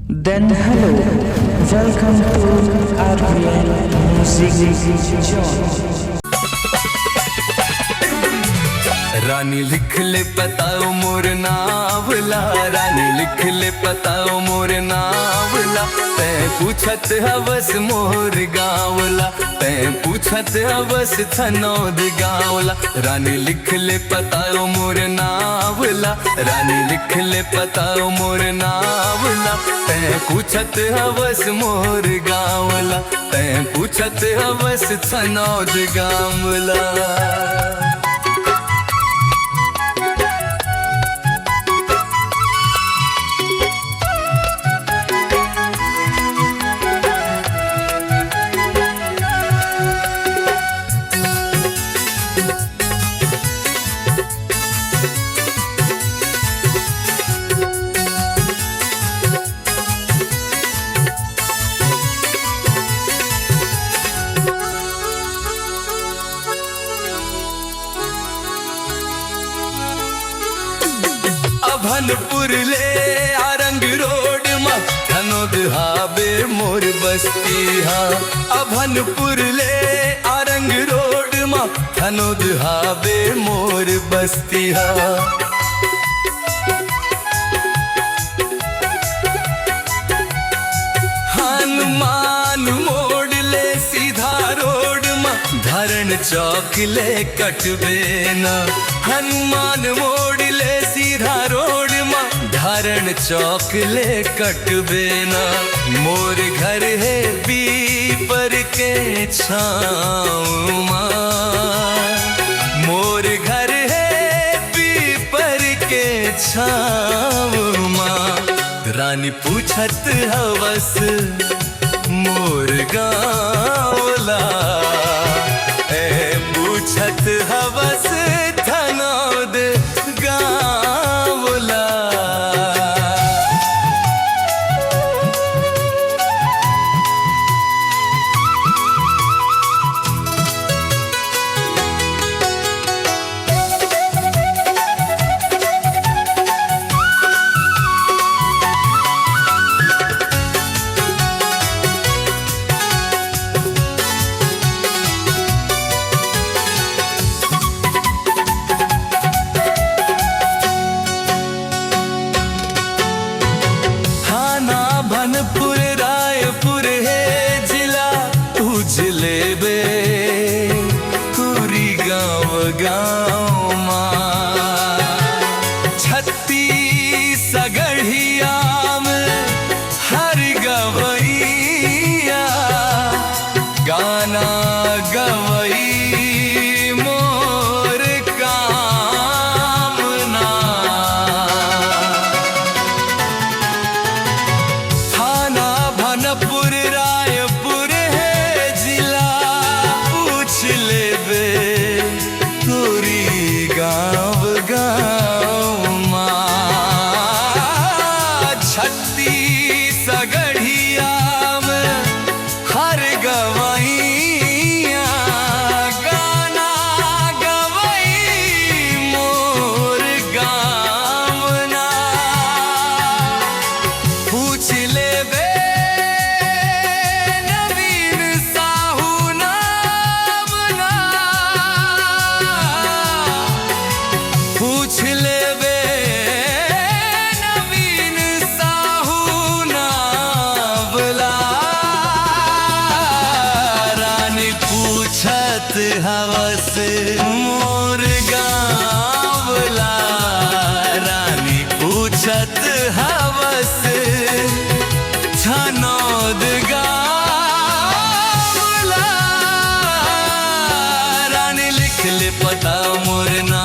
Then hello, welcome to RBN Music Zone. रानी लिख ले पताओ मोर नावला, रानी लिख ले पताओ मोर नावला। तैं पूछत हवस मोर गावला, तैं पूछत हवस थनौद गावला। रानी लिख ले पताओ मोर नावला, रानी लिख ले पताओ मोर नावला। तैं पूछत हवस मोर गावला, तैं पूछत हवस थनौद गावला। अभनपुर ले आरंग रोड मा थनोद हाबे मोर बस्ती हा। अभनपुर ले आरंग रोड मा थनोद हाबे मोर बस्ती हा। हनुमान मोड़ ले सीधा रोड मा धरण चौक ले कटबे ना। हनुमान मोड़ ले सीधा रोड मा धरण चौक ले कटबे ना। मोर घर है पीपर के छाँव मा, मोर घर है पीपर के छाँव मा। रानी पूछत हवस मोर गावला, पूछत हवस थनौद गावला। भनपुर रायपुर है जिला उजले बे कुरी गाँव गाँव माँ। छत्तीसगढ़िया में हर गवैया गाना गवई मोर कामना। भनपुर रायपुर है जिला पूछ ले बे तोरी गाँव गाँव माँ। छत्तीसगढ़िया में हर गवैया गाना गवई मोर गावना। पूछ ले बे पूछ ले बे नवीन साहू नावला। रानी पूछत हवस मोर गावला, रानी पूछत हवस थनौद गावला। रानी लिख ले पता मोर ना